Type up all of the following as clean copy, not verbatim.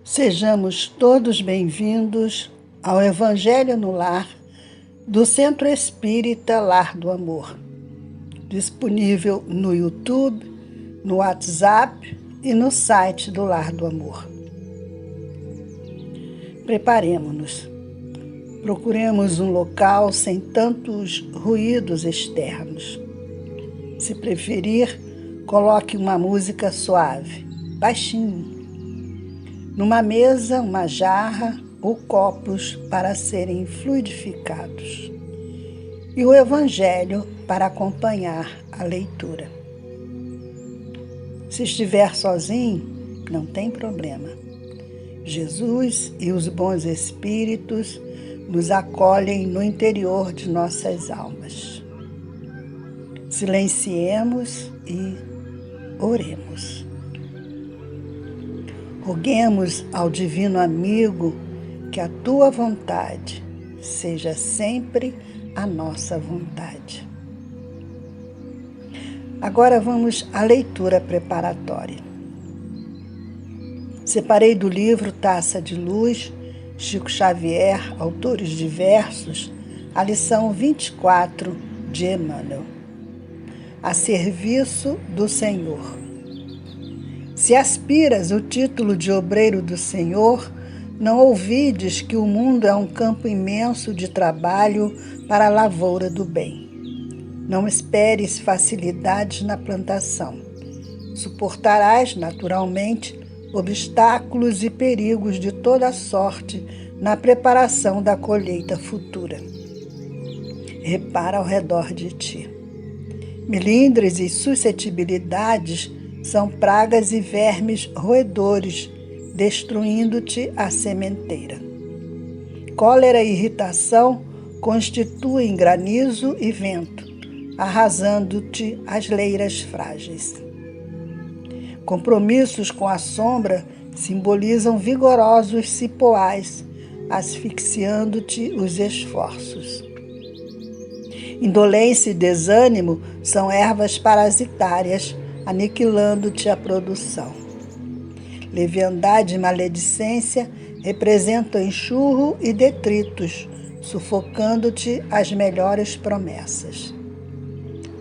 Sejamos todos bem-vindos ao Evangelho no Lar do Centro Espírita Lar do Amor, disponível no YouTube, no WhatsApp e no site do Lar do Amor. Preparemo-nos. Procuremos um local sem tantos ruídos externos. Se preferir, coloque uma música suave, baixinho. Numa mesa, uma jarra ou copos para serem fluidificados. E o Evangelho para acompanhar a leitura. Se estiver sozinho, não tem problema. Jesus e os bons espíritos nos acolhem no interior de nossas almas. Silenciemos e oremos. Roguemos ao Divino Amigo que a tua vontade seja sempre a nossa vontade. Agora vamos à leitura preparatória. Separei do livro Taça de Luz, Chico Xavier, Autores Diversos, a lição 24 de Emmanuel. A serviço do Senhor. Se aspiras o título de obreiro do Senhor, não ouvides que o mundo é um campo imenso de trabalho para a lavoura do bem. Não esperes facilidades na plantação. Suportarás, naturalmente, obstáculos e perigos de toda sorte na preparação da colheita futura. Repara ao redor de ti. Melindres e suscetibilidades são pragas e vermes roedores, destruindo-te a sementeira. Cólera e irritação constituem granizo e vento, arrasando-te as leiras frágeis. Compromissos com a sombra simbolizam vigorosos cipoais, asfixiando-te os esforços. Indolência e desânimo são ervas parasitárias, aniquilando-te a produção. Leviandade e maledicência representam enxurro e detritos, sufocando-te as melhores promessas.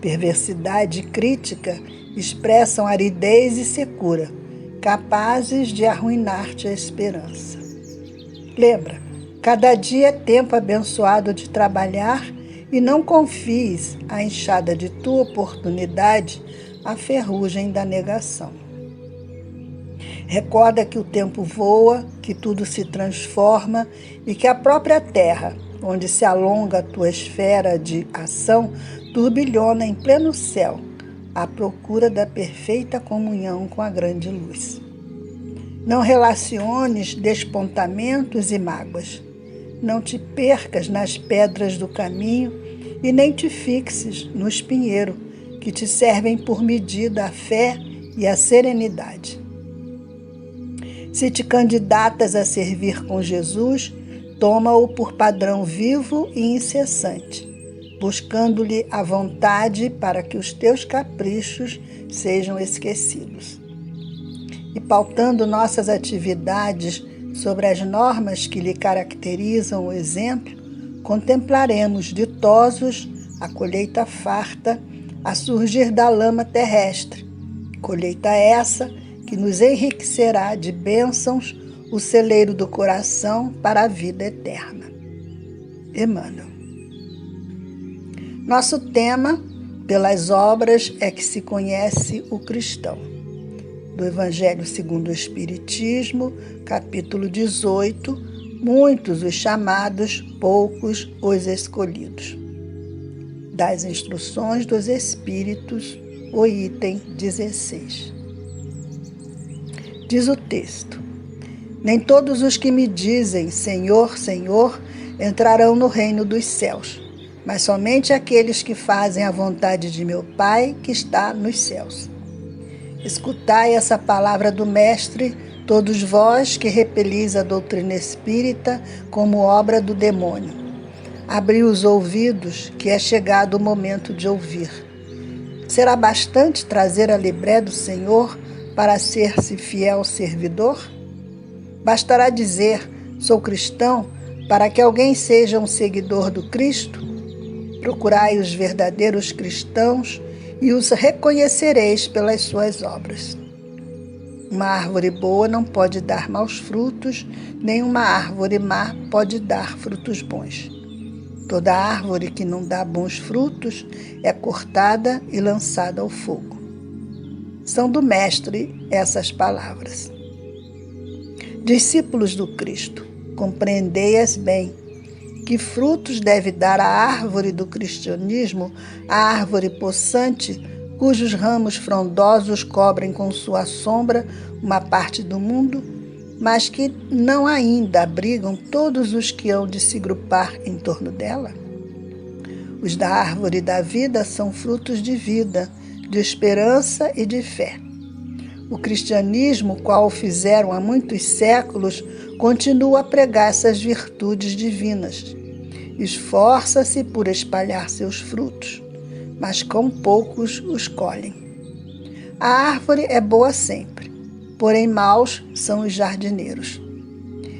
Perversidade e crítica expressam aridez e secura, capazes de arruinar-te a esperança. Lembra, cada dia é tempo abençoado de trabalhar e não confies a enxada de tua oportunidade à ferrugem da negação. Recorda que o tempo voa, que tudo se transforma e que a própria terra, onde se alonga a tua esfera de ação, turbilhona em pleno céu, à procura da perfeita comunhão com a grande luz. Não relaciones despontamentos e mágoas. Não te percas nas pedras do caminho e nem te fixes no espinheiro, que te servem por medida a fé e a serenidade. Se te candidatas a servir com Jesus, toma-o por padrão vivo e incessante, buscando-lhe a vontade para que os teus caprichos sejam esquecidos. E pautando nossas atividades sobre as normas que lhe caracterizam o exemplo, contemplaremos ditosos a colheita farta a surgir da lama terrestre, colheita essa que nos enriquecerá de bênçãos o celeiro do coração para a vida eterna. Emmanuel. Nosso tema, pelas obras é que se conhece o cristão. Do Evangelho segundo o Espiritismo, capítulo 18, muitos os chamados, poucos os escolhidos. Das Instruções dos Espíritos, o item 16. Diz o texto: nem todos os que me dizem Senhor, Senhor, entrarão no reino dos céus, mas somente aqueles que fazem a vontade de meu Pai que está nos céus. Escutai essa palavra do Mestre, todos vós que repelis a doutrina espírita como obra do demônio. Abri os ouvidos, que é chegado o momento de ouvir. Será bastante trazer a libré do Senhor para ser-se fiel servidor? Bastará dizer, sou cristão, para que alguém seja um seguidor do Cristo? Procurai os verdadeiros cristãos e os reconhecereis pelas suas obras. Uma árvore boa não pode dar maus frutos, nem uma árvore má pode dar frutos bons. Toda árvore que não dá bons frutos é cortada e lançada ao fogo. São do Mestre essas palavras. Discípulos do Cristo, compreendei-as bem. Que frutos deve dar a árvore do cristianismo, a árvore possante, cujos ramos frondosos cobrem com sua sombra uma parte do mundo, mas que não ainda abrigam todos os que hão de se grupar em torno dela? Os da árvore da vida são frutos de vida, de esperança e de fé. O cristianismo, qual fizeram há muitos séculos, continua a pregar essas virtudes divinas. Esforça-se por espalhar seus frutos, mas com poucos os colhem. A árvore é boa sempre, porém maus são os jardineiros.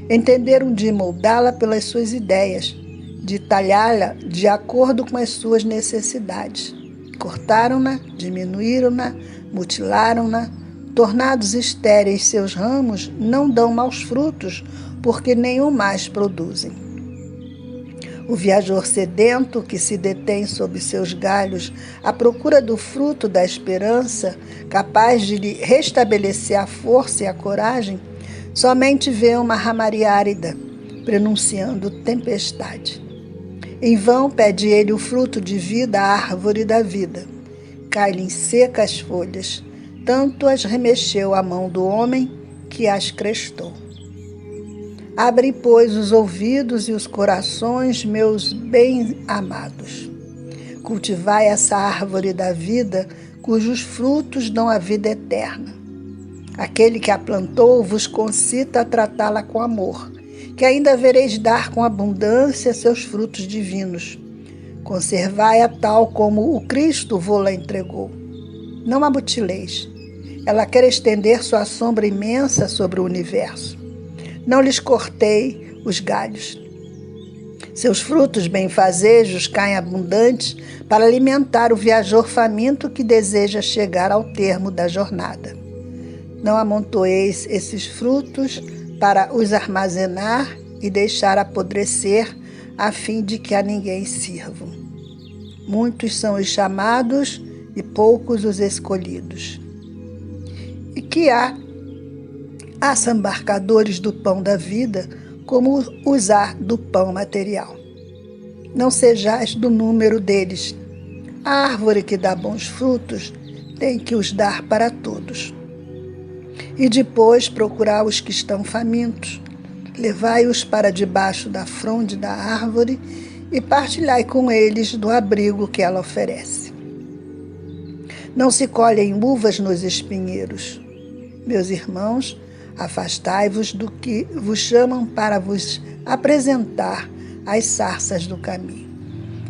Entenderam de moldá-la pelas suas ideias, de talhá-la de acordo com as suas necessidades. Cortaram-na, diminuíram-na, mutilaram-na. Tornados estéreis seus ramos, não dão maus frutos, porque nenhum mais produzem. O viajor sedento que se detém sob seus galhos à procura do fruto da esperança, capaz de lhe restabelecer a força e a coragem, somente vê uma ramaria árida, prenunciando tempestade. Em vão pede ele o fruto de vida à árvore da vida. Cai-lhe em seca as folhas, tanto as remexeu a mão do homem que as crestou. Abrem, pois, os ouvidos e os corações, meus bem-amados. Cultivai essa árvore da vida, cujos frutos dão a vida eterna. Aquele que a plantou vos concita a tratá-la com amor, que ainda vereis dar com abundância seus frutos divinos. Conservai-a tal como o Cristo vô-la entregou. Não a mutileis. Ela quer estender sua sombra imensa sobre o universo. Não lhes cortei os galhos. Seus frutos benfazejos caem abundantes para alimentar o viajor faminto que deseja chegar ao termo da jornada. Não amontoeis esses frutos para os armazenar e deixar apodrecer, a fim de que a ninguém sirvam. Muitos são os chamados e poucos os escolhidos. E que há assambarcadores do pão da vida, como usar do pão material. Não sejais do número deles. A árvore que dá bons frutos tem que os dar para todos. E depois procurar os que estão famintos. Levai-os para debaixo da fronde da árvore e partilhai com eles do abrigo que ela oferece. Não se colhem uvas nos espinheiros. Meus irmãos, afastai-vos do que vos chamam para vos apresentar as sarças do caminho.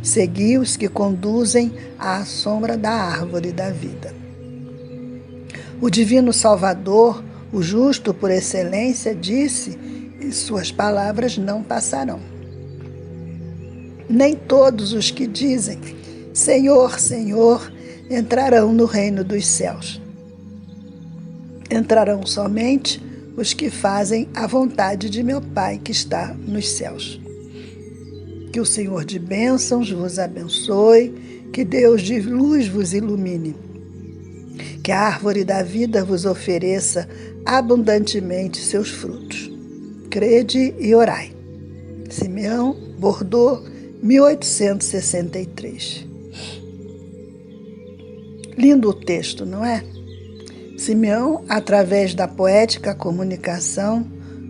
Segui os que conduzem à sombra da árvore da vida. O divino Salvador, o justo por excelência, disse, e suas palavras não passarão. Nem todos os que dizem, Senhor, Senhor, entrarão no reino dos céus. Entrarão somente os que fazem a vontade de meu Pai que está nos céus. Que o Senhor de bênçãos vos abençoe, que Deus de luz vos ilumine, que a árvore da vida vos ofereça abundantemente seus frutos. Crede e orai. Simeão, Bordeaux, 1863. Lindo o texto, não é? Simeão, através da poética comunicação,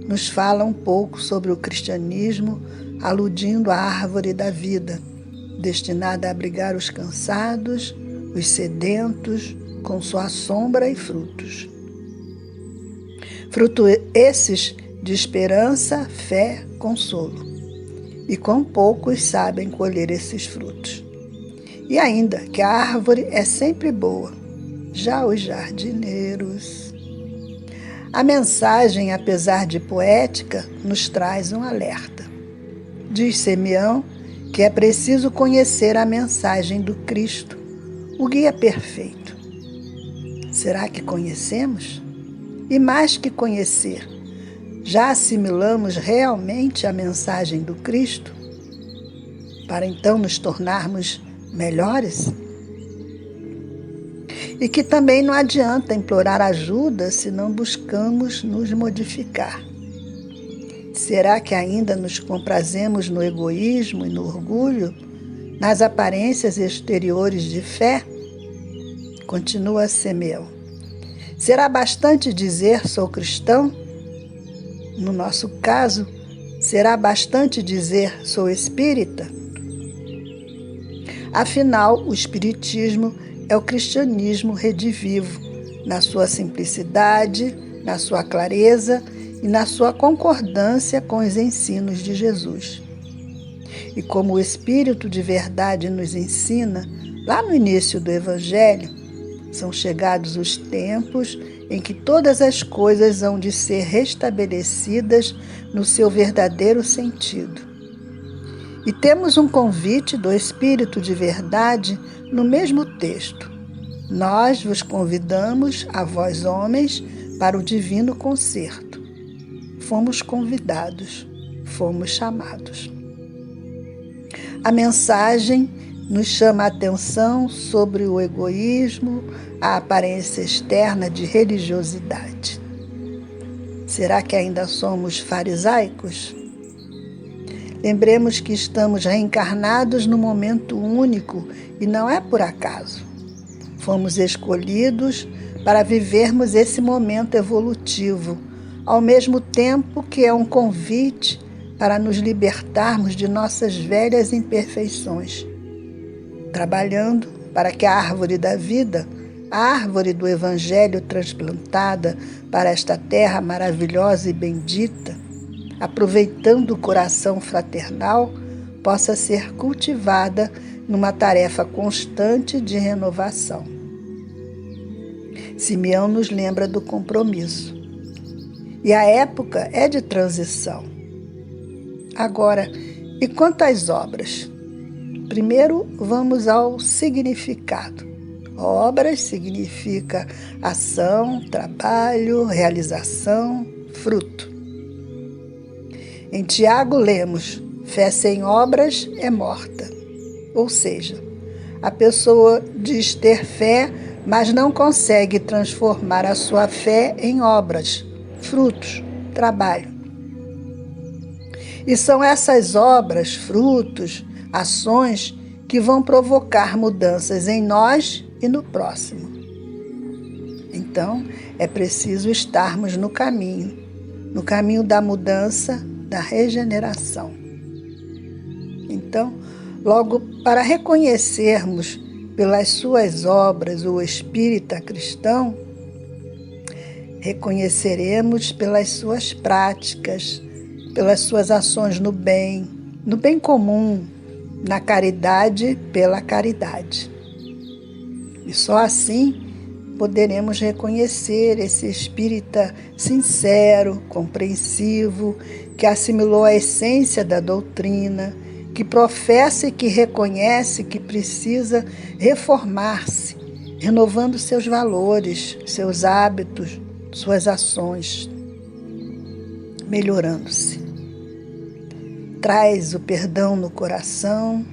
nos fala um pouco sobre o cristianismo, aludindo à árvore da vida, destinada a abrigar os cansados, os sedentos, com sua sombra e frutos. Fruto esses de esperança, fé, consolo. E com poucos sabem colher esses frutos. E ainda que a árvore é sempre boa, já os jardineiros. A mensagem, apesar de poética, nos traz um alerta. Diz Simeão que é preciso conhecer a mensagem do Cristo, o guia perfeito. Será que conhecemos? E mais que conhecer, já assimilamos realmente a mensagem do Cristo? Para então nos tornarmos melhores? E que também não adianta implorar ajuda se não buscamos nos modificar. Será que ainda nos comprazemos no egoísmo e no orgulho, nas aparências exteriores de fé? Continua Simeão. Será bastante dizer sou cristão? No nosso caso, será bastante dizer sou espírita? Afinal, o espiritismo é o cristianismo redivivo, na sua simplicidade, na sua clareza e na sua concordância com os ensinos de Jesus. E como o Espírito de verdade nos ensina, lá no início do Evangelho, são chegados os tempos em que todas as coisas hão de ser restabelecidas no seu verdadeiro sentido. E temos um convite do Espírito de verdade no mesmo texto. Nós vos convidamos, a vós homens, para o divino concerto. Fomos convidados, fomos chamados. A mensagem nos chama a atenção sobre o egoísmo, a aparência externa de religiosidade. Será que ainda somos farisaicos? Lembremos que estamos reencarnados num momento único e não é por acaso. Fomos escolhidos para vivermos esse momento evolutivo, ao mesmo tempo que é um convite para nos libertarmos de nossas velhas imperfeições, trabalhando para que a árvore da vida, a árvore do Evangelho transplantada para esta terra maravilhosa e bendita, aproveitando o coração fraternal, possa ser cultivada numa tarefa constante de renovação. Simeão nos lembra do compromisso. E a época é de transição. Agora, e quanto às obras? Primeiro, vamos ao significado. Obras significa ação, trabalho, realização, fruto. Em Tiago lemos, fé sem obras é morta. Ou seja, a pessoa diz ter fé, mas não consegue transformar a sua fé em obras, frutos, trabalho. E são essas obras, frutos, ações que vão provocar mudanças em nós e no próximo. Então, é preciso estarmos no caminho da mudança, da regeneração. Então, logo para reconhecermos pelas suas obras o espírita cristão, reconheceremos pelas suas práticas, pelas suas ações no bem comum, na caridade pela caridade. E só assim poderemos reconhecer esse espírita sincero, compreensivo, que assimilou a essência da doutrina, que professa e que reconhece que precisa reformar-se, renovando seus valores, seus hábitos, suas ações, melhorando-se. Traz o perdão no coração,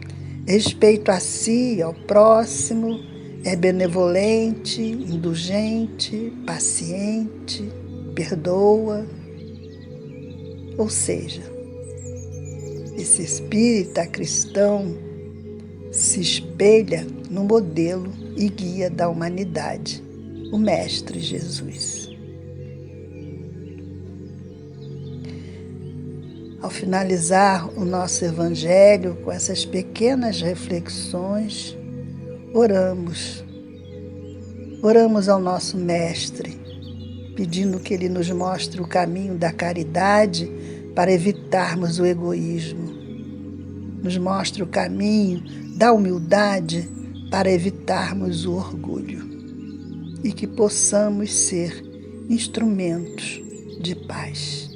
respeito a si e ao próximo, é benevolente, indulgente, paciente, perdoa. Ou seja, esse espírita cristão se espelha no modelo e guia da humanidade, o Mestre Jesus. Ao finalizar o nosso Evangelho com essas pequenas reflexões, oramos ao nosso Mestre, pedindo que Ele nos mostre o caminho da caridade para evitarmos o egoísmo. Nos mostre o caminho da humildade para evitarmos o orgulho. E que possamos ser instrumentos de paz.